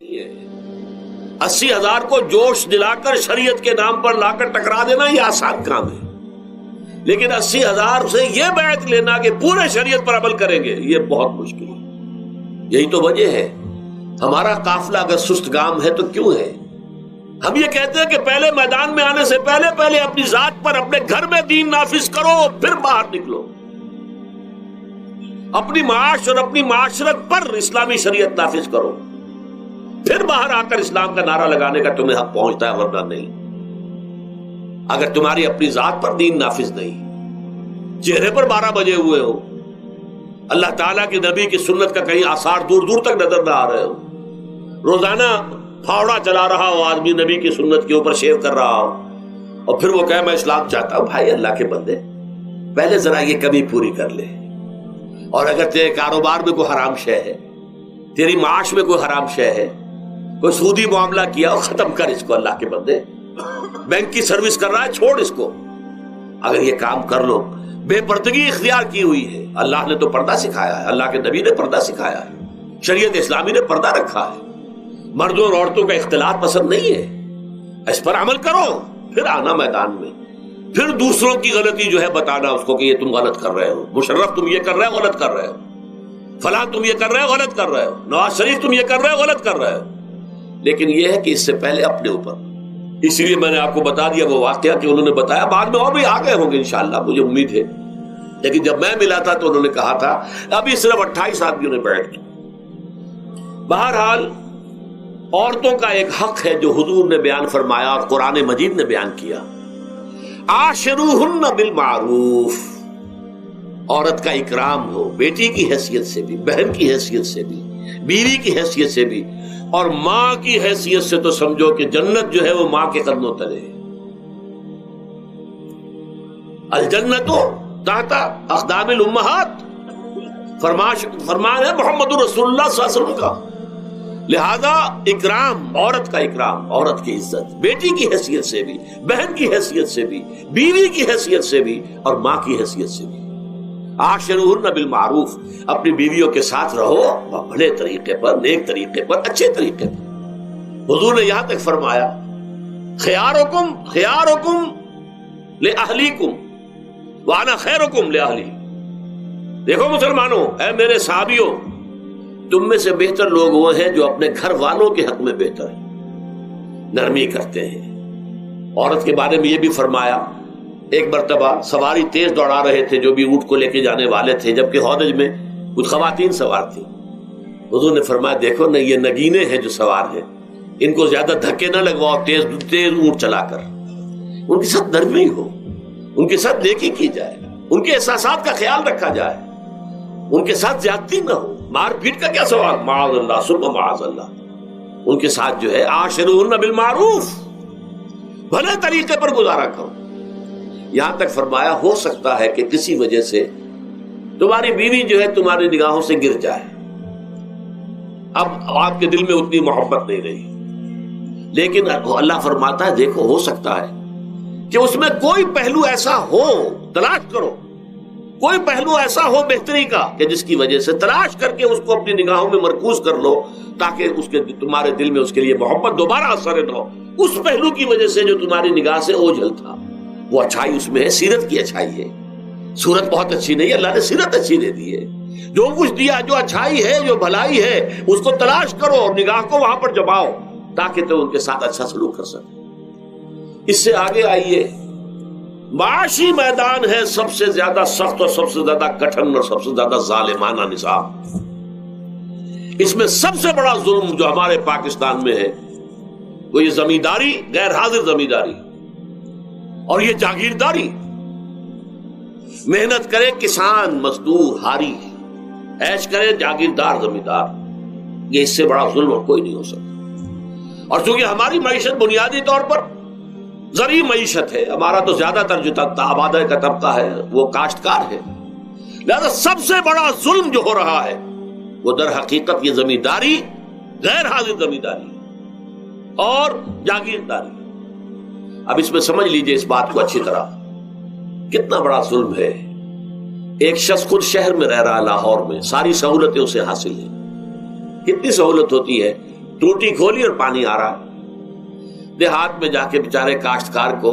80,000 کو جوش دلا کر شریعت کے نام پر لا کر ٹکرا دینا یہ آسان کام ہے، لیکن 80,000 سے یہ بیعت لینا کہ پورے شریعت پر عمل کریں گے یہ بہت مشکل ہے۔ یہی تو وجہ ہے ہمارا قافلہ اگر سست گام ہے تو کیوں ہے؟ ہم یہ کہتے ہیں کہ پہلے میدان میں آنے سے پہلے اپنی ذات پر اپنے گھر میں دین نافذ کرو، پھر باہر نکلو، اپنی معاش اور اپنی معاشرت پر اسلامی شریعت نافذ کرو، پھر باہر آ کر اسلام کا نعرہ لگانے کا تمہیں حق پہنچتا ہے، ورنہ نہیں۔ اگر تمہاری اپنی ذات پر دین نافذ نہیں، چہرے پر 12 بجے ہوئے ہو، اللہ تعالیٰ کے نبی کی سنت کا کہیں آثار دور دور تک نظر نہ آ رہے ہو، روزانہ پھاوڑا چلا رہا ہو آدمی نبی کی سنت کے اوپر شیو کر رہا ہو، اور پھر وہ کہے میں اسلام چاہتا ہوں، بھائی اللہ کے بندے پہلے ذرا یہ کمی پوری کر لے۔ اور اگر تیرے کاروبار میں کوئی حرام شے ہے، تیری معاش میں کوئی حرام شے ہے، کوئی سودی معاملہ کیا ہو، ختم کر اس کو اللہ کے بندے۔ بینک کی سروس کر رہا ہے، چھوڑ اس کو۔ اگر یہ کام کر لو، بے پردگی اختیار کی ہوئی ہے، اللہ نے تو پردہ سکھایا ہے، اللہ کے نبی نے پردہ سکھایا ہے، شریعت اسلامی نے پردہ رکھا ہے، مردوں اور عورتوں کا اختلاط پسند نہیں ہے، اس پر عمل کرو، پھر آنا میدان میں، پھر دوسروں کی غلطی جو ہے بتانا اس کو کہ یہ تم غلط کر رہے ہو، مشرف تم یہ کر رہے ہو، غلط کر رہے ہو، فلاں تم یہ کر رہے ہو، غلط کر رہے ہو، نواز شریف تم یہ کر رہے ہو، غلط کر رہے ہو۔ لیکن یہ ہے کہ اس سے پہلے اپنے اوپر، اس لیے میں نے آپ کو بتا دیا وہ واقعہ کہ انہوں نے بتایا، بعد میں اور بھی آ گئے ہوں گے انشاءاللہ، مجھے امید ہے، لیکن جب میں ملا تھا تو انہوں نے کہا تھا ابھی صرف 28 آدمیوں نے بیٹھ کی۔ بہرحال عورتوں کا ایک حق ہے جو حضور نے بیان فرمایا اور قرآن مجید نے بیان کیا، عاشروہن بالمعروف، عورت کا اکرام ہو، بیٹی کی حیثیت سے بھی، بہن کی حیثیت سے بھی، بیوی کی حیثیت سے بھی، اور ماں کی حیثیت سے تو سمجھو کہ جنت جو ہے وہ ماں کے قدموں تلے ہے۔ الجنت تحت اقدام الامہات، فرمان ہے محمد رسول اللہ صلی اللہ علیہ وسلم کا۔ لہذا اکرام، عورت کا اکرام، عورت کی عزت، بیٹی کی حیثیت سے بھی، بہن کی حیثیت سے بھی، بیوی کی حیثیت سے بھی، اور ماں کی حیثیت سے بھی۔ عاشروہن بالمعروف، اپنی بیویوں کے ساتھ رہو بھلے طریقے پر، نیک طریقے پر، اچھے طریقے پر۔ حضور نے یہاں تک فرمایا خیارکم خیارکم لأہلیکم وانا خیرکم لأہلی۔ دیکھو مسلمانوں، اے میرے صحابیوں، تم میں سے بہتر لوگ وہ ہیں جو اپنے گھر والوں کے حق میں بہتر ہیں، نرمی کرتے ہیں۔ عورت کے بارے میں یہ بھی فرمایا، ایک مرتبہ سواری تیز دوڑا رہے تھے جو بھی اونٹ کو لے کے جانے والے تھے، جبکہ ہودج میں کچھ خواتین سوار تھیں۔ حضور نے فرمایا دیکھو نہ، یہ نگینے ہیں جو سوار ہیں، ان کو زیادہ دھکے نہ لگواؤ تیز تیز اونٹ چلا کر، ان کے ساتھ نرمی ہو، ان کے ساتھ نیکی کی جائے، ان کے احساسات کا خیال رکھا جائے، ان کے ساتھ زیادتی نہ ہو، مار پیٹ کا کیا سوال، معاذ اللہ ثم معاذ اللہ۔ ان کے ساتھ جو ہے عاشروہن بالمعروف، بھلے طریقے پر گزارا کرو۔ یہاں تک فرمایا ہو سکتا ہے کہ کسی وجہ سے تمہاری بیوی جو ہے تمہاری نگاہوں سے گر جائے، اب آپ کے دل میں اتنی محبت نہیں رہی، لیکن اللہ فرماتا ہے دیکھو ہو سکتا ہے کہ اس میں کوئی پہلو ایسا ہو، تلاش کرو، کوئی پہلو ایسا ہو بہتری کا کہ جس کی وجہ سے تلاش کر کے اس کو اپنی نگاہوں میں مرکوز کر لو، تاکہ اس کے تمہارے دل میں اس کے لیے محبت دوبارہ اثر نہ ہو۔ اس پہلو کی وجہ سے جو تمہاری نگاہ سے اوجھل تھا، وہ اچھائی اس میں ہے، سیرت کی اچھائی ہے۔ صورت بہت اچھی نہیں، اللہ نے سیرت اچھی دے دی ہے۔ جو کچھ دیا، جو اچھائی ہے، جو بھلائی ہے، اس کو تلاش کرو اور نگاہ کو وہاں پر جماؤ تاکہ تم ان کے ساتھ اچھا سلوک کر سکے۔ اس سے آگے آئیے، معاشی میدان ہے سب سے زیادہ سخت اور سب سے زیادہ کٹھن اور سب سے زیادہ ظالمانہ نظام۔ اس میں سب سے بڑا ظلم جو ہمارے پاکستان میں ہے وہ یہ زمینداری، غیر حاضر زمینداری، اور یہ جاگیرداری۔ محنت کرے کسان مزدور ہاری، عیش کرے جاگیردار زمیندار، یہ اس سے بڑا ظلم اور کوئی نہیں ہو سکتا۔ اور چونکہ ہماری معیشت بنیادی طور پر زرعی معیشت ہے، ہمارا تو زیادہ تر جو آبادی کا طبقہ ہے وہ کاشتکار ہے، لہذا سب سے بڑا ظلم جو ہو رہا ہے وہ در حقیقت یہ زمینداری، غیر حاضر زمینداری اور جاگیرداری۔ اب اس میں سمجھ لیجئے اس بات کو اچھی طرح، کتنا بڑا ظلم ہے۔ ایک شخص خود شہر میں رہ رہا ہے، لاہور میں، ساری سہولتیں اسے حاصل ہیں، کتنی سہولت ہوتی ہے ٹوٹی کھولی اور پانی آ رہا. دیہات میں جا کے بیچارے کاشتکار کو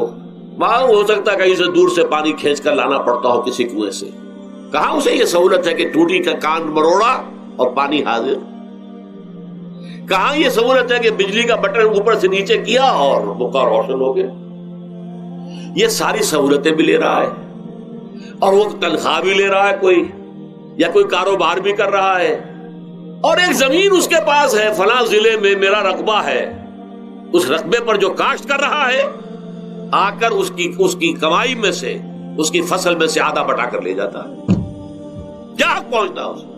وہاں ہو سکتا ہے کہیں سے دور سے پانی کھینچ کر لانا پڑتا ہو کسی کنویں سے. کہاں اسے یہ سہولت ہے کہ ٹوٹی کا کان مروڑا اور پانی حاضر. کہاں یہ سہولت ہے کہ بجلی کا بٹن اوپر سے نیچے کیا اور بکا روشن ہو گیا. یہ ساری سہولتیں بھی لے رہا ہے اور وہ تنخواہ بھی لے رہا ہے کوئی, یا کوئی کاروبار بھی کر رہا ہے, اور ایک زمین اس کے پاس ہے, فلاں ضلع میں میرا رقبہ ہے, اس رقبے پر جو کاشت کر رہا ہے آ کر اس کی کمائی میں سے, اس کی فصل میں سے آدھا بٹا کر لے جاتا ہے. کیا حق پہنچتا ہے اسے؟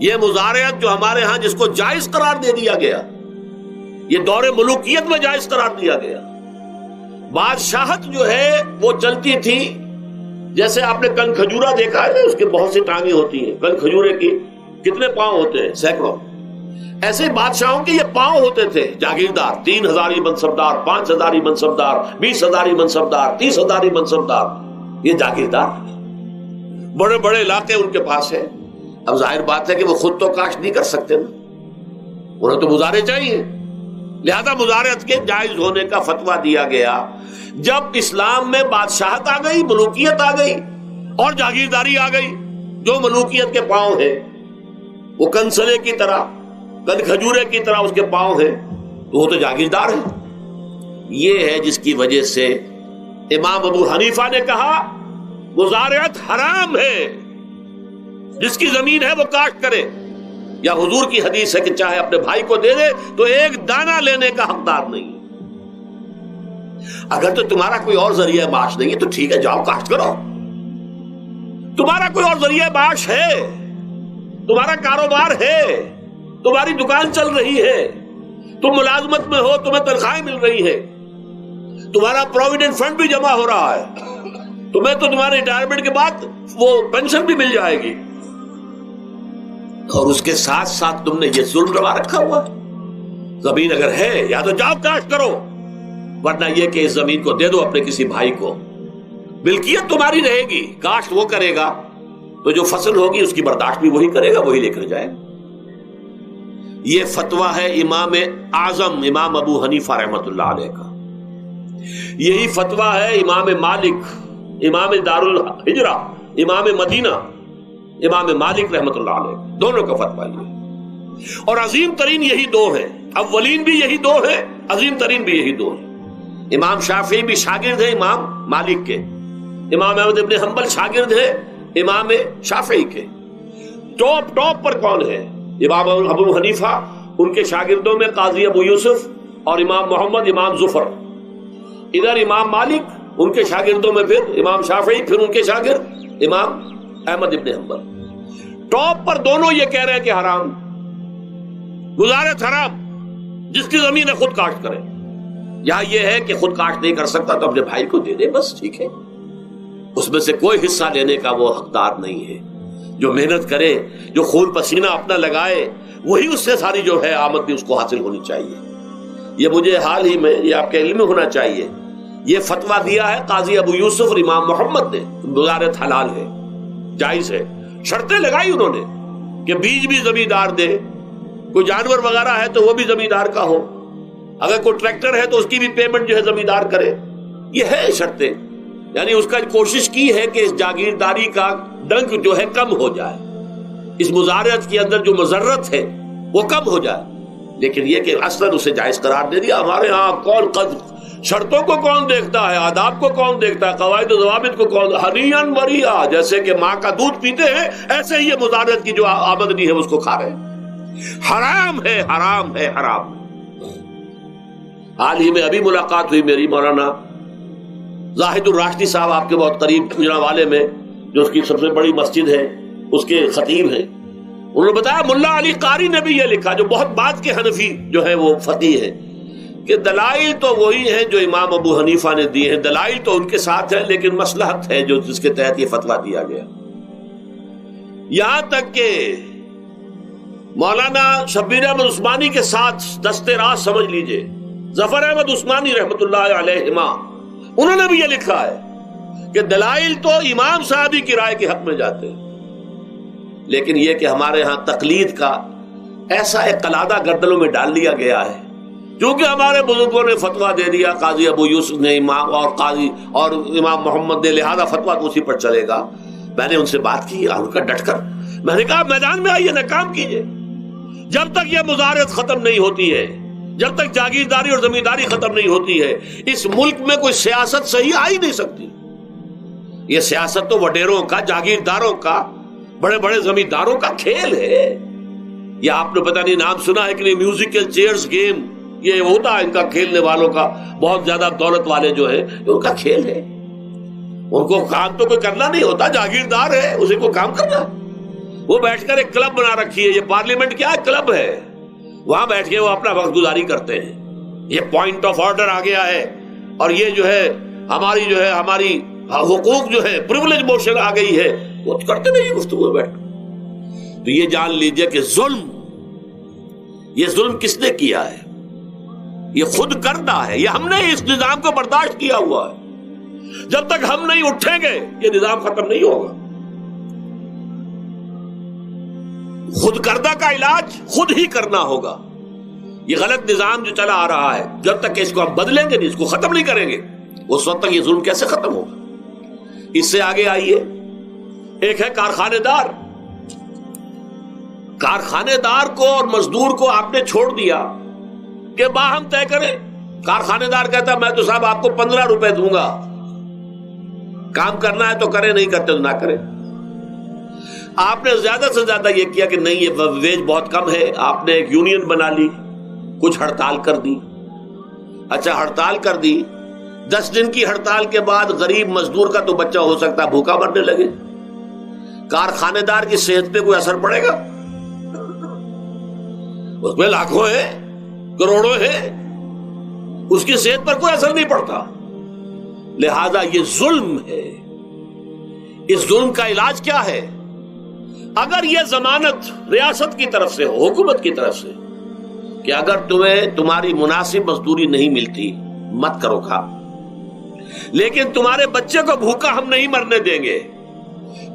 یہ مزارعت جو ہمارے ہاں جس کو جائز قرار دے دیا گیا, یہ دور ملوکیت میں جائز قرار دیا گیا. بادشاہت جو ہے وہ چلتی تھی جیسے آپ نے کن کھجورا دیکھا ہے, اس کے بہت سی ٹانگیں ہوتی ہیں. کن کھجورے کی کتنے پاؤں ہوتے ہیں؟ سینکڑوں. ایسے بادشاہوں کے یہ پاؤں ہوتے تھے. جاگیردار 3000 منصبدار, 5000 منصبدار, 20,000 منصبدار, 30,000 منصبدار, یہ جاگیردار. بڑے بڑے علاقے ان کے پاس ہیں. اب ظاہر بات ہے کہ وہ خود تو کاشت نہیں کر سکتے نا, انہیں تو مزارع چاہیے. لہذا مزارعت کے جائز ہونے کا فتویٰ دیا گیا. جب اسلام میں بادشاہت آ گئی, ملوکیت آ گئی اور جاگیرداری آ گئی, جو ملوکیت کے پاؤں ہیں وہ کنسلے کی طرح, کن کھجورے کی طرح اس کے پاؤں ہیں, تو وہ تو جاگیردار ہے. یہ ہے جس کی وجہ سے امام ابو حنیفہ نے کہا مزارعت حرام ہے, جس کی زمین ہے وہ کاشت کرے. یا حضور کی حدیث ہے کہ چاہے اپنے بھائی کو دے دے تو ایک دانہ لینے کا حقدار نہیں. اگر تو تمہارا کوئی اور ذریعہ معاش نہیں ہے تو ٹھیک ہے, جاؤ کاشت کرو. تمہارا کوئی اور ذریعہ معاش ہے, تمہارا کاروبار ہے, تمہاری دکان چل رہی ہے, تم ملازمت میں ہو, تمہیں تنخواہیں مل رہی ہے, تمہارا پروویڈنٹ فنڈ بھی جمع ہو رہا ہے, تمہیں تو تمہارے ریٹائرمنٹ کے بعد وہ پینشن بھی مل جائے گی, اور اس کے ساتھ ساتھ تم نے یہ ظلم روا رکھا ہوا. زمین اگر ہے یا تو جاؤ کاشت کرو, ورنہ یہ کہ اس زمین کو دے دو اپنے کسی بھائی کو. ملکیت تمہاری رہے گی, کاشت وہ کرے گا تو جو فصل ہوگی اس کی برداشت بھی وہی کرے گا, وہی لے کر جائے. یہ فتویٰ ہے امام اعظم امام ابو حنیفہ رحمۃ اللہ علیہ کا. یہی فتویٰ ہے امام مالک, امام دار الحجرہ, امام مدینہ, امام مالک رحمۃ اللہ علیہ, دونوں کا فتویٰ یہ. اور عظیم ترین یہی دو ہیں, اولین بھی یہی دو ہیں, عظیم ترین بھی یہی دو ہیں. امام شافعی بھی شاگرد ہیں امام مالک کے, امام احمد ابن حنبل شاگرد ہیں امام شافعی کے. ٹاپ پر کون ہے؟ امام ابو حنیفہ, ان کے شاگردوں میں قاضی ابو یوسف اور امام محمد, امام ظفر. ادھر امام مالک, ان کے شاگردوں میں پھر امام شافعی, پھر ان کے شاگرد امام احمد ابن حنبل. ٹاپ پر دونوں یہ کہہ رہے ہیں کہ حرام, مزارعت حرام, جس کی زمین ہے خود کاشت کرے. یا یہ ہے کہ خود کاشت نہیں کر سکتا تو اپنے بھائی کو دے دے, بس ٹھیک ہے, اس میں سے کوئی حصہ لینے کا وہ حقدار نہیں ہے. جو محنت کرے, جو خون پسینہ اپنا لگائے, وہی اس سے ساری جو ہے آمد بھی اس کو حاصل ہونی چاہیے. یہ مجھے حال ہی میں, یہ آپ کے علم میں ہونا چاہیے, یہ فتویٰ دیا ہے قاضی ابو یوسف اور امام محمد نے, مزارعت حلال ہے, جائز ہے. شرطیں لگائی انہوں نے کہ بیج بھی زمیندار دے, کوئی جانور وغیرہ ہے تو وہ بھی زمیندار کا ہو, اگر کوئی ٹریکٹر ہے تو اس کی بھی پیمنٹ جو ہے زمیندار کرے. یہ ہے شرطیں, یعنی اس کا کوشش کی ہے کہ اس جاگیرداری کا ڈنک جو ہے کم ہو جائے, اس مزارعت کے اندر جو مضرت ہے وہ کم ہو جائے. لیکن یہ کہ اصلاً اسے جائز قرار دے دیا. ہمارے ہاں کون شرطوں کو کون دیکھتا ہے, آداب کو کون دیکھتا ہے, قواعد و ضوابط کو کون, ہنیئن مریا, جیسے کہ ماں کا دودھ پیتے ہیں ایسے ہی یہ مزارعت کی جو آمدنی ہے اس کو کھا رہے ہیں. حرام ہے, حرام ہے, حرام. حال ہی میں ابھی ملاقات ہوئی میری مولانا زاہد الراشدی صاحب, آپ کے بہت قریب گجرانوالے میں, جو اس کی سب سے بڑی مسجد ہے, اس کے خطیب ہیں. انہوں نے بتایا ملا علی قاری نے بھی یہ لکھا, جو بہت بعد کے حنفی جو ہے وہ فقیہ ہے, کہ دلائل تو وہی ہیں جو امام ابو حنیفہ نے دیے ہیں, دلائل تو ان کے ساتھ ہیں, لیکن مصلحت ہے جو جس کے تحت یہ فتویٰ دیا گیا. یہاں تک کہ مولانا شبیر احمد عثمانی کے ساتھ دستے راست سمجھ لیجئے, ظفر احمد عثمانی رحمت اللہ علیہما, انہوں نے بھی یہ لکھا ہے کہ دلائل تو امام صاحبی کی رائے کے حق میں جاتے ہیں, لیکن یہ کہ ہمارے ہاں تقلید کا ایسا ایک قلادہ گردنوں میں ڈال لیا گیا ہے. کیونکہ ہمارے بزرگوں نے فتویٰ دے دیا، قاضی ابو یوسف نے امام اور قاضی اور امام محمد نے، لہذا فتویٰ تو اسی پر چلے گا. میں نے ان سے بات کی اور ان کا ڈٹ کر میں نے کہا میدان میں آئیے نا، کام کیجیے. جب تک یہ مزارعت ختم نہیں ہوتی ہے، جب تک جاگیرداری اور زمینداری ختم نہیں ہوتی ہے، اس ملک میں کوئی سیاست صحیح آ ہی نہیں سکتی. یہ سیاست تو وڈیروں کا، جاگیرداروں کا، بڑے بڑے زمینداروں کا کھیل ہے. یہ آپ نے پتہ نہیں نام سنا ہے کہ نہیں، میوزیکل چیئرز گیم، یہ ہوتا ہے ان کا کھیلنے والوں کا. بہت زیادہ دولت والے جو ہیں ان کا کھیل ہے. ان کو کام تو کوئی کرنا نہیں ہوتا، جاگیردار ہے اسے کو کام کرنا. وہ بیٹھ کر ایک کلب بنا رکھی ہے. یہ پارلیمنٹ کیا ہے؟ کلب ہے. وہاں بیٹھ کے وہ اپنا وقت گزاری کرتے ہیں. یہ پوائنٹ آف آرڈر آ گیا ہے، اور یہ جو ہے ہماری حقوق جو ہے، پریولیج موشن آ گئی ہے، وہ کرتے نہیں گفتگو بیٹھ. تو یہ جان لیجئے کہ یہ ظلم کس نے کیا ہے؟ یہ خود کردہ ہے. یہ ہم نے اس نظام کو برداشت کیا ہوا ہے. جب تک ہم نہیں اٹھیں گے یہ نظام ختم نہیں ہوگا. خود کردہ کا علاج خود ہی کرنا ہوگا. یہ غلط نظام جو چلا آ رہا ہے، جب تک اس کو ہم بدلیں گے نہیں، اس کو ختم نہیں کریں گے، اس وقت تک یہ ظلم کیسے ختم ہوگا؟ اس سے آگے آئیے. ایک ہے کارخانے دار. کارخانے دار کو اور مزدور کو آپ نے چھوڑ دیا کہ باہم طے کریں. کارخانے دار کہتا ہے میں تو صاحب آپ کو 15 روپے دوں گا، کام کرنا ہے تو کریں، نہیں کرتے تو نہ کریں. آپ نے زیادہ سے زیادہ یہ کیا کہ نہیں، یہ ویج بہت کم ہے. آپ نے ایک یونین بنا لی، کچھ ہڑتال کر دی. اچھا ہڑتال کر دی، 10 دن کی ہڑتال کے بعد غریب مزدور کا تو بچہ ہو سکتا ہے بھوکا مرنے لگے. کارخانے دار کی صحت پہ کوئی اثر پڑے گا؟ اس میں لاکھوں ہیں، کروڑوں ہیں، اس کی صحت پر کوئی اثر نہیں پڑتا. لہذا یہ ظلم ہے. اس ظلم کا علاج کیا ہے؟ اگر یہ ضمانت ریاست کی طرف سے ہو، حکومت کی طرف سے، کہ اگر تمہیں تمہاری مناسب مزدوری نہیں ملتی مت کرو کام، لیکن تمہارے بچے کو بھوکا ہم نہیں مرنے دیں گے،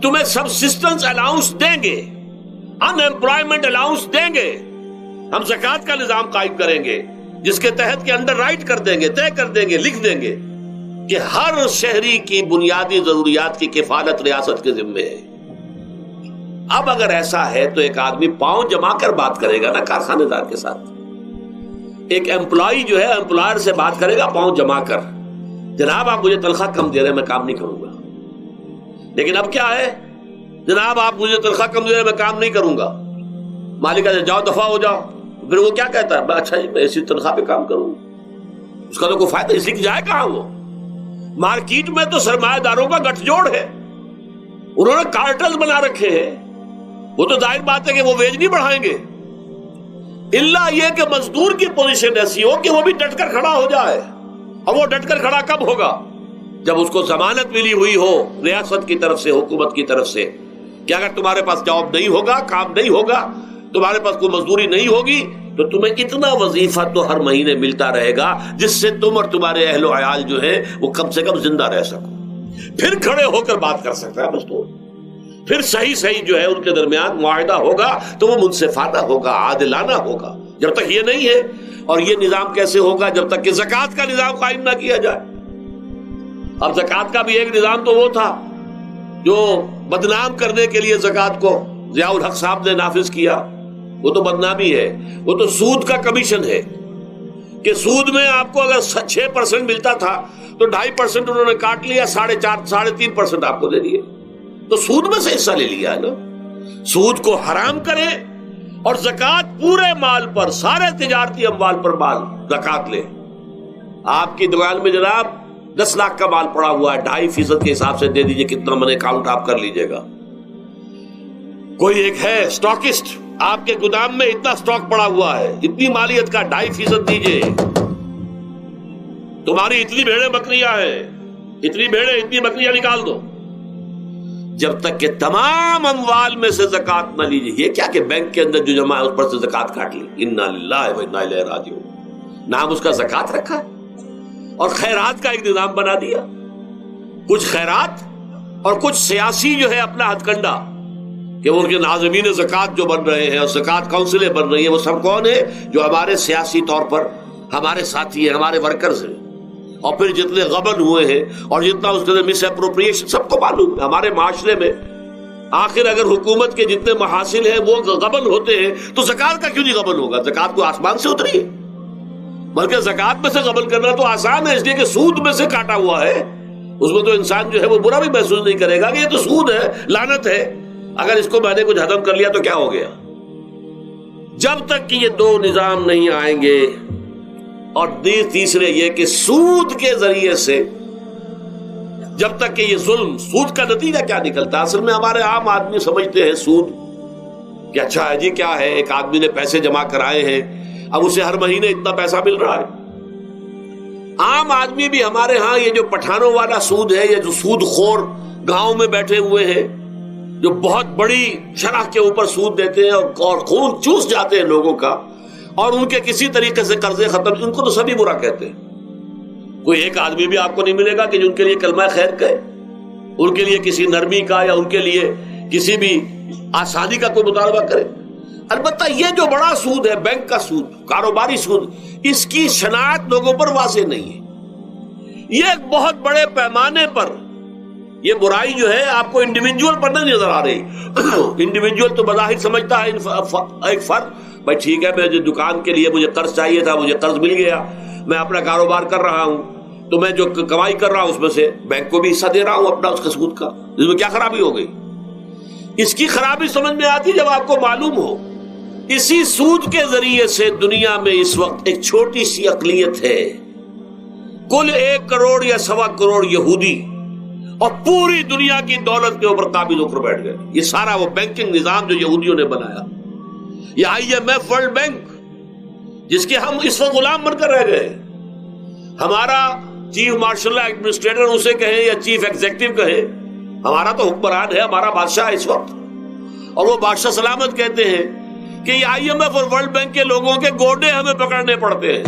تمہیں سبسسٹنس الاؤنس دیں گے، ان ایمپلائمنٹ الاؤنس دیں گے، ہم زکوٰۃ کا نظام قائم کریں گے جس کے تحت کے انڈر رائٹ کر دیں گے، طے کر دیں گے، لکھ دیں گے کہ ہر شہری کی بنیادی ضروریات کی کفالت ریاست کے ذمے ہے. اب اگر ایسا ہے تو ایک آدمی پاؤں جما کر بات کرے گا نا کارخانے دار کے ساتھ. ایک امپلائی جو ہے امپلائر سے بات کرے گا پاؤں جما کر، جناب آپ مجھے تنخواہ کم دے رہے ہیں میں کام نہیں کروں گا. لیکن اب کیا ہے، جناب آپ مجھے تنخواہ کم دے رہے ہیں میں کام نہیں کروں گا. مالک کہتے جاؤ دفعہ ہو جاؤ. پھر وہ کیا کہتا ہے، اچھا جی میں اسی تنخواہ پہ کام کروں. اس کا تو کوئی فائدہ، اسی کی جائے کہاں. وہ مارکیٹ میں تو سرمایہ داروں کا گٹھ جوڑ ہے، انہوں نے کارٹل بنا رکھے ہیں. وہ تو ظاہر بات ہے کہ وہ ویج نہیں بڑھائیں گے، الا یہ کہ مزدور کی پوزیشن ایسی ہو کہ وہ بھی ڈٹ کر کھڑا ہو جائے. اور وہ ڈٹ کر کھڑا کب ہوگا؟ جب اس کو ضمانت ملی ہوئی ہو ریاست کی طرف سے، حکومت کی طرف سے، کہ اگر تمہارے پاس جاب نہیں ہوگا، کام نہیں ہوگا، تمہارے پاس کوئی مزدوری نہیں ہوگی، تو تمہیں اتنا وظیفہ تو ہر مہینے ملتا رہے گا جس سے تم اور تمہارے اہل و عیال جو ہے وہ کم سے کم زندہ رہ سکو. پھر کھڑے ہو کر بات کر سکتا ہے مزدور. پھر صحیح جو ہے ان کے درمیان معاہدہ ہوگا تو وہ منصفانہ ہوگا، عادلانہ ہوگا. جب تک یہ نہیں ہے، اور یہ نظام کیسے ہوگا جب تک کہ زکوٰۃ کا نظام قائم نہ کیا جائے. اب زکوٰۃ کا بھی ایک نظام تو وہ تھا جو بدنام کرنے کے لیے زکوٰۃ کو ضیاء الحق صاحب نے نافذ کیا. وہ تو بدنامی ہے، وہ تو سود کا کمیشن ہے کہ سود میں آپ کو اگر 6% ملتا تھا تو 2.5% انہوں نے کاٹ لیا، 4.5-3.5% آپ کو دے دیے. تو سود میں سے حصہ لے لیا ہے نا. سود کو حرام کرے اور زکوٰۃ پورے مال پر، سارے تجارتی اموال پر مال زکوٰۃ لے. آپ کی دکان میں جناب 10 لاکھ کا مال پڑا ہوا ہے، 2.5% کے حساب سے دے دیجئے، کتنا من اکاؤنٹ آپ کر لیجئے گا. کوئی ایک ہے اسٹاکسٹ، آپ کے گودام میں اتنا اسٹاک پڑا ہوا ہے، اتنی مالیت کا 2.5% دیجئے. تمہاری اتنی بھیڑیں بکریاں ہیں، اتنی بھیڑیں اتنی بکریاں نکال دو. جب تک کہ تمام اموال میں سے زکوٰۃ نہ لیجیے. یہ کیا کہ بینک کے اندر جو جمع ہے اس پر سے زکوٰۃ کاٹ لی. انا للہ و انا الیہ راجعون. نام اس کا زکوٰۃ رکھا ہے اور خیرات کا ایک نظام بنا دیا. کچھ خیرات اور کچھ سیاسی جو ہے اپنا ہتھ کنڈا کہ ان کے ناظمین زکوٰۃ جو بن رہے ہیں اور زکوٰۃ کونسلیں بن رہی ہیں، وہ سب کون ہے؟ جو ہمارے سیاسی طور پر ہمارے ساتھی ہیں، ہمارے ورکرز ہیں. اور پھر جتنے غبن ہوئے ہیں اور جتنا اس کے مس اپروپریشن، سب کو معلوم ہے ہمارے معاشرے میں. آخر اگر حکومت کے جتنے محاصل ہیں وہ غبن ہوتے ہیں تو زکوٰۃ کا کیوں نہیں غبن ہوگا؟ زکوٰۃ کو آسمان سے اتری ہے، بلکہ زکوٰۃ میں سے غبن کرنا تو آسان ہے، اس لیے کہ سود میں سے کاٹا ہوا ہے. اس میں تو انسان جو ہے وہ برا بھی محسوس نہیں کرے گا کہ یہ تو سود ہے، لعنت ہے، اگر اس کو میں نے کچھ ہضم کر لیا تو کیا ہو گیا. جب تک کہ یہ دو نظام نہیں آئیں گے، اور تیسرے یہ کہ سود کے ذریعے سے جب تک کہ یہ ظلم، سود کا نتیجہ کیا نکلتا ہے؟ اصل میں ہمارے عام آدمی سمجھتے ہیں سود کہ اچھا ہے جی، کیا ہے، ایک آدمی نے پیسے جمع کرائے ہیں، اب اسے ہر مہینے اتنا پیسہ مل رہا ہے. عام آدمی بھی ہمارے ہاں یہ جو پٹھانوں والا سود ہے، یہ جو سود خور گاؤں میں بیٹھے ہوئے ہیں جو بہت بڑی شرح کے اوپر سود دیتے ہیں اور خون چوس جاتے ہیں لوگوں کا، اور ان کے کسی طریقے سے قرضے ختم، ان کو تو سبھی برا کہتے ہیں. کوئی ایک آدمی بھی آپ کو نہیں ملے گا کہ جن کے لیے کلمہ خیر کہے، ان کے لیے کسی نرمی کا یا ان کے لیے کسی بھی آسانی کا کوئی مطالبہ کرے. البتہ یہ جو بڑا سود ہے، بینک کا سود، کاروباری سود، اس کی شناخت لوگوں پر واضح نہیں ہے. یہ ایک بہت بڑے پیمانے پر یہ برائی جو ہے آپ کو انڈیویجول پر نہیں نظر آ رہی. انڈیویجول تو بظاہر سمجھتا ہے ایک فرد، بھائی ٹھیک ہے، میں دکان کے لیے مجھے قرض چاہیے تھا، مجھے قرض مل گیا، میں اپنا کاروبار کر رہا ہوں، تو میں جو کمائی کر رہا ہوں اس میں سے بینک کو بھی حصہ دے رہا ہوں اپنا، اس کا سود کا. اس میں کیا خرابی ہو گئی؟ اس کی خرابی سمجھ میں آتی جب آپ کو معلوم ہو اسی سود کے ذریعے سے دنیا میں اس وقت ایک چھوٹی سی اقلیت ہے، کل 1 کروڑ یا 1.25 کروڑ یہودی، اور پوری دنیا کی دولت کے اوپر قابل ہو کر بیٹھ گئے. یہ سارا وہ بینکنگ نظام جو یہودیوں نے بنایا، یہ IMF ورلڈ بینک، جس کے ہم اس وقت غلام بن کر رہ گئے. ہمارا چیف مارشل ایڈمنسٹریٹر اسے کہے یا چیف ایگزیکٹو کہے، ہمارا تو حکمران ہے، ہمارا بادشاہ ہے اس وقت، اور وہ بادشاہ سلامت کہتے ہیں کہ یہ IMF اور ورلڈ بینک کے لوگوں کے گوڈے ہمیں پکڑنے پڑتے ہیں،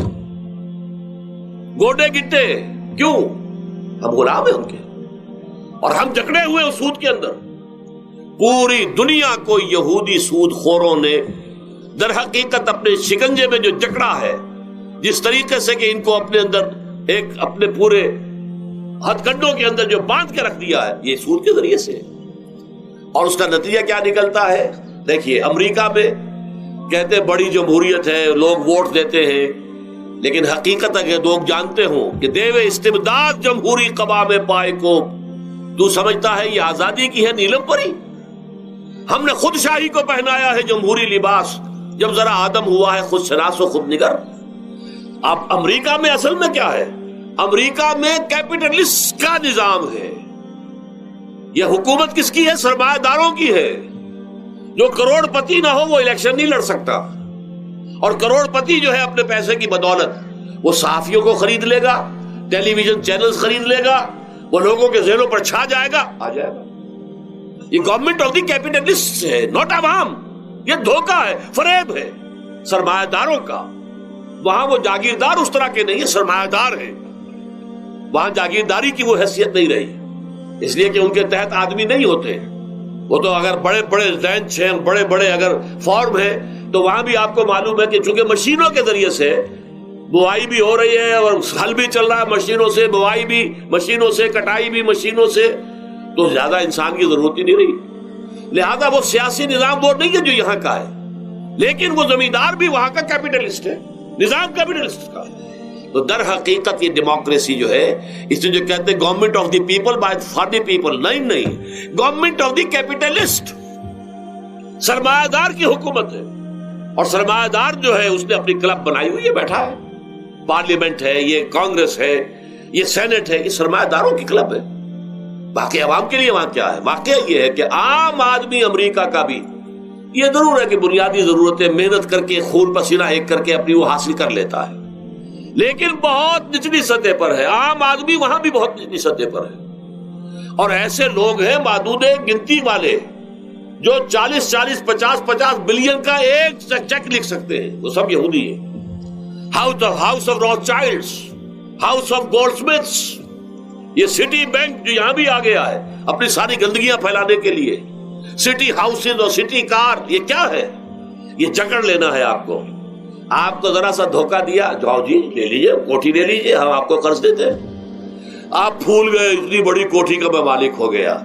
گوڈے گٹے. کیوں؟ ہم غلام ہیں ان کے، اور ہم جکڑے ہوئے اس سود کے اندر. پوری دنیا کو یہودی سود خوروں نے در حقیقت اپنے شکنجے میں جو جکڑا ہے، جس طریقے سے کہ ان کو اپنے اندر ایک اپنے پورے ہتھ کنڈوں کے اندر جو باندھ کے رکھ دیا ہے، یہ سود کے ذریعے سے. اور اس کا نتیجہ کیا نکلتا ہے؟ دیکھیے، امریکہ میں کہتے بڑی جمہوریت ہے، لوگ ووٹ دیتے ہیں، لیکن حقیقت ہے کہ لوگ جانتے ہوں کہ دیوے استبداد جمہوری قبا میں پائے کو، تو سمجھتا ہے یہ آزادی کی ہے نیلم پری. ہم نے خود شاہی کو پہنایا ہے جمہوری لباس، جب ذرا آدم ہوا ہے خود شناس و خود نگر. اب امریکہ میں اصل میں کیا ہے؟ امریکہ میں کیپٹلسٹ کا نظام ہے. یہ حکومت کس کی ہے؟ سرمایہ داروں کی ہے. جو کروڑ پتی نہ ہو وہ الیکشن نہیں لڑ سکتا، اور کروڑ پتی جو ہے اپنے پیسے کی بدولت وہ صحافیوں کو خرید لے گا، ٹیلی ویژن چینلز خرید لے گا، وہ لوگوں کے ذہنوں پر چھا جائے گا، آ جائے گا. یہ گورنمنٹ آف دی کیپٹلسٹ ہے، ناٹ عوام. یہ دھوکہ ہے، فریب ہے سرمایہ داروں کا. وہاں وہ جاگیردار اس طرح کے نہیں ہے، سرمایہ دار ہے. وہاں جاگیرداری کی وہ حیثیت نہیں رہی، اس لیے کہ ان کے تحت آدمی نہیں ہوتے. وہ تو اگر بڑے بڑے رینچ ہیں، بڑے بڑے اگر فارم ہیں، تو وہاں بھی آپ کو معلوم ہے کہ چونکہ مشینوں کے ذریعے سے بوائی بھی ہو رہی ہے اور ہل بھی چل رہا ہے مشینوں سے، بوائی بھی مشینوں سے، کٹائی بھی مشینوں سے، تو زیادہ انسان کی ضرورت ہی نہیں رہی. لہذا وہ سیاسی نظام وہ نہیں ہے جو یہاں کا ہے، لیکن وہ زمیندار بھی وہاں کا کیپٹلسٹ ہے، نظام کیپٹلسٹ کا. تو در حقیقت یہ ڈیموکریسی جو ہے، اس نے جو کہتے ہیں government of the people by for the people, نہیں، گورنمنٹ آف دی کیپٹلسٹ، سرمایہ دار کی حکومت ہے. اور سرمایہ دار جو ہے اس نے اپنی کلب بنائی ہوئی ہے، بیٹھا ہے، پارلیمنٹ ہے، یہ کانگریس ہے، یہ سینٹ ہے، یہ سرمایہ داروں کی کلب ہے. باقی عوام کے لیے وہاں کیا ہے؟ واقعہ یہ ہے کہ عام آدمی امریکہ کا بھی یہ ضرور ہے کہ بنیادی ضرورتیں محنت کر کے، خون پسینہ ایک کر کے اپنی وہ حاصل کر لیتا ہے، لیکن بہت نچلی سطح پر ہے. عام آدمی وہاں بھی بہت نچلی سطح پر ہے. اور ایسے لوگ ہیں معدود گنتی والے جو 40 50 بلین کا ایک چیک لکھ سکتے ہیں، وہ سب یہودی ہیں. House of Rothschilds, house of Goldsmiths, یہ سٹی بینک جو یہاں بھی آ گیا ہے اپنی ساری گندگیاں پھیلانے کے لیے، سٹی ہاؤسز اور سٹی کار، یہ کیا ہے؟ یہ جکڑ لینا ہے آپ کو. آپ کو ذرا سا دھوکہ دیا، جاؤ جی لے لیجیے کوٹھی لے لیجیے، ہم آپ کو قرض دیتے ہیں. آپ پھول گئے، اتنی بڑی کوٹھی کا میں مالک ہو گیا.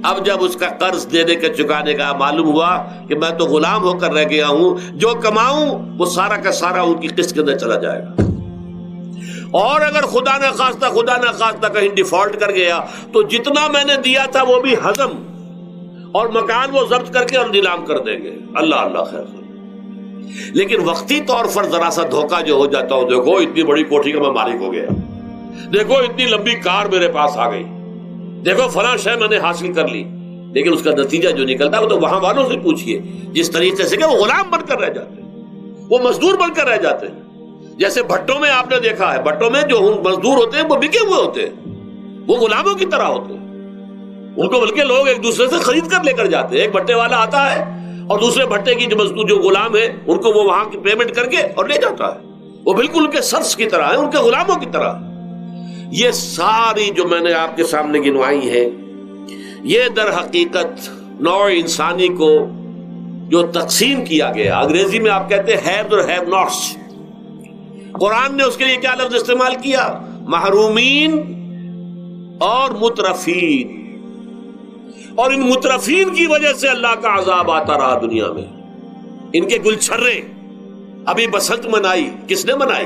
اب جب اس کا قرض دینے کے چکانے کا معلوم ہوا کہ میں تو غلام ہو کر رہ گیا ہوں، جو کماؤں وہ سارا کا سارا ان کی قسط کے اندر چلا جائے گا. اور اگر خدا نہ خواستہ کہیں ڈیفالٹ کر گیا تو جتنا میں نے دیا تھا وہ بھی ہضم، اور مکان وہ ضبط کر کے اور نیلام کر دیں گے. اللہ اللہ خیر. لیکن وقتی طور پر ذرا سا دھوکہ جو ہو جاتا ہو، دیکھو اتنی بڑی کوٹھی کا میں مالک ہو گیا، دیکھو اتنی لمبی کار میرے پاس آ گئی، دیکھو فلاں شے میں نے حاصل کر لی، لیکن اس کا نتیجہ جو نکلتا ہے وہ تو وہاں والوں سے پوچھئے جس طریقے سے کہ وہ غلام بن کر رہ جاتے ہیں، وہ مزدور بن کر رہ جاتے ہیں. جیسے بھٹوں میں آپ نے دیکھا ہے، بھٹوں میں جو مزدور ہوتے ہیں وہ بکے ہوئے ہوتے ہیں، وہ غلاموں کی طرح ہوتے ہیں. ان کو بلکہ لوگ ایک دوسرے سے خرید کر لے کر جاتے ہیں. ایک بھٹے والا آتا ہے اور دوسرے بھٹے کی جو مزدور جو غلام ہے ان کو وہ وہاں کی پیمنٹ کر کے اور لے جاتا ہے. وہ بالکل ان کے سرس کی طرح ہے، ان کے غلاموں کی طرح. یہ ساری جو میں نے آپ کے سامنے گنوائی ہے، یہ در حقیقت نوع انسانی کو جو تقسیم کیا گیا، انگریزی میں آپ کہتے ہیں ہیوز اور ہیو ناٹس. قرآن نے اس کے لیے کیا لفظ استعمال کیا؟ محرومین اور مترفین. اور ان مترفین کی وجہ سے اللہ کا عذاب آتا رہا دنیا میں. ان کے گلچھرے ابھی بسنت منائی، کس نے منائی؟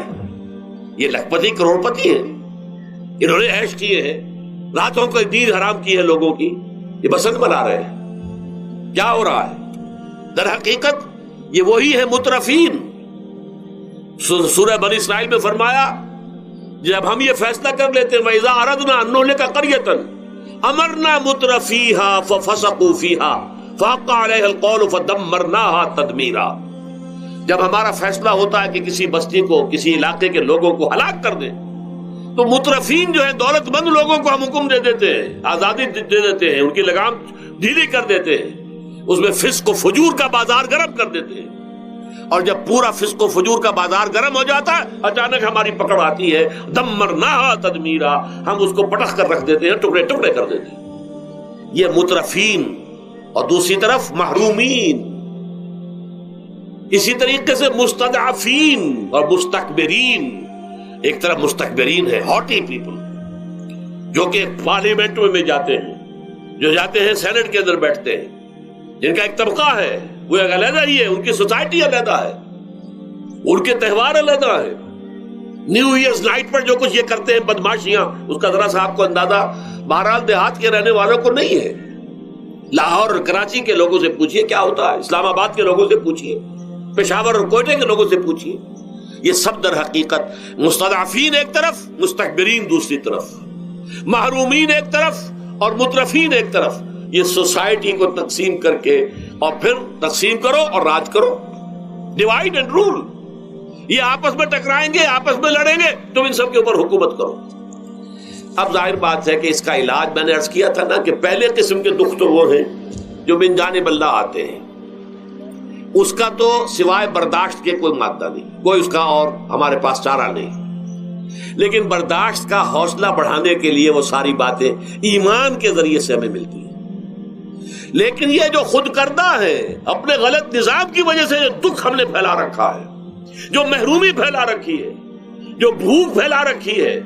یہ لکھپتی کروڑ پتی ہیں، انہوں نے عیش کیے ہیں، راتوں کو نیند حرام کی ہے لوگوں کی، یہ بسنت منا رہے ہیں. کیا ہو رہا ہے؟ در حقیقت یہ وہی ہے مترفین. سورہ بنی اسرائیل میں فرمایا جب ہم یہ فیصلہ کر لیتے ہیں وَإِذَا أَرَدْنَا أَن نُهْلِكَ قَرْيَةً أَمَرْنَا مُتْرَفِيهَا فَفَسَقُوا فِيهَا فَحَقَّ عَلَيْهَا الْقَوْلُ فَدَمَّرْنَاهَا تَدْمِيرًا. جب ہمارا فیصلہ ہوتا ہے کہ کسی بستی کو، کسی علاقے کے لوگوں کو ہلاک کر دیں، تو مترفین جو ہے دولت مند لوگوں کو ہم حکم دے دیتے ہیں، آزادی دے دیتے ہیں، ان کی لگام ڈھیلی کر دیتے ہیں، اس میں فسق و فجور کا بازار گرم کر دیتے ہیں. اور جب پورا فسق و فجور کا بازار گرم ہو جاتا ہے، اچانک ہماری پکڑ آتی ہے، دمرناہا تدمیرا، ہم اس کو پٹخ کر رکھ دیتے ہیں، ٹکڑے ٹکڑے کر دیتے ہیں. یہ مترفین. اور دوسری طرف محرومین. اسی طریقے سے مستضعفین اور مستکبرین. ایک طرف مستکبرین ہے، ہاٹی پیپل، جو کہ پارلیمنٹ میں جاتے ہیں، جو جاتے ہیں سینٹ کے اندر بیٹھتے ہیں، جن کا ایک طبقہ ہے، وہ ایک علیحدہ ہی ہے، ان کی سوسائٹی علیحدہ ہے، ان کے تہوار علیحدہ ہے. نیو ایئرز نائٹ پر جو کچھ یہ کرتے ہیں بدماشیاں، اس کا ذرا سا آپ کو اندازہ بہرحال دیہات کے رہنے والوں کو نہیں ہے. لاہور اور کراچی کے لوگوں سے پوچھئے کیا ہوتا ہے، اسلام آباد کے لوگوں سے پوچھئے، پشاور اور کوئٹہ کے لوگوں سے پوچھئے. یہ سب در حقیقت مستضعفین ایک طرف، مستکبرین دوسری طرف، محرومین ایک طرف اور مترفین ایک طرف. یہ سوسائٹی کو تقسیم کر کے، اور پھر تقسیم کرو اور راج کرو، ڈیوائیڈ اینڈ رول. یہ آپس میں ٹکرائیں گے، آپس میں لڑیں گے، تم ان سب کے اوپر حکومت کرو. اب ظاہر بات ہے کہ اس کا علاج میں نے عرض کیا تھا نا کہ پہلے قسم کے دکھ تو وہ ہیں جو من جانب اللہ آتے ہیں، اس کا تو سوائے برداشت کے کوئی مادہ نہیں، کوئی اس کا اور ہمارے پاس چارہ نہیں. لیکن برداشت کا حوصلہ بڑھانے کے لیے وہ ساری باتیں ایمان کے ذریعے سے ہمیں ملتی ہیں. لیکن یہ جو خود کردہ ہے، اپنے غلط نظام کی وجہ سے جو دکھ ہم نے پھیلا رکھا ہے، جو محرومی پھیلا رکھی ہے، جو بھوک پھیلا رکھی ہے،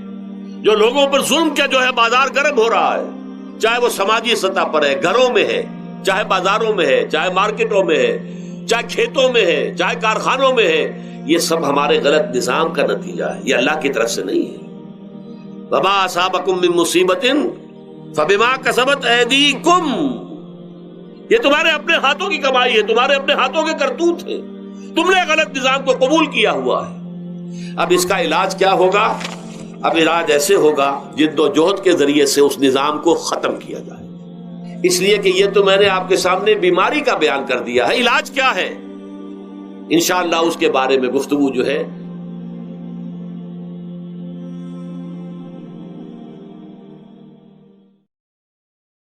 جو لوگوں پر ظلم کا جو ہے بازار گرم ہو رہا ہے، چاہے وہ سماجی سطح پر ہے، گھروں میں ہے، چاہے بازاروں میں ہے، چاہے مارکیٹوں میں ہے، چاہے کھیتوں میں ہے، چاہے کارخانوں میں ہے، یہ سب ہمارے غلط نظام کا نتیجہ ہے، یہ اللہ کی طرف سے نہیں ہے. وما اصابکم من مصیبت فبما کسبت ایدیکم، یہ تمہارے اپنے ہاتھوں کی کمائی ہے، تمہارے اپنے ہاتھوں کے کرتوت ہے، تم نے غلط نظام کو قبول کیا ہوا ہے. اب اس کا علاج کیا ہوگا؟ اب علاج ایسے ہوگا جد و جہد کے ذریعے سے اس نظام کو ختم کیا جائے. اس لیے کہ یہ تو میں نے آپ کے سامنے بیماری کا بیان کر دیا ہے، علاج کیا ہے انشاءاللہ اس کے بارے میں گفتگو جو ہے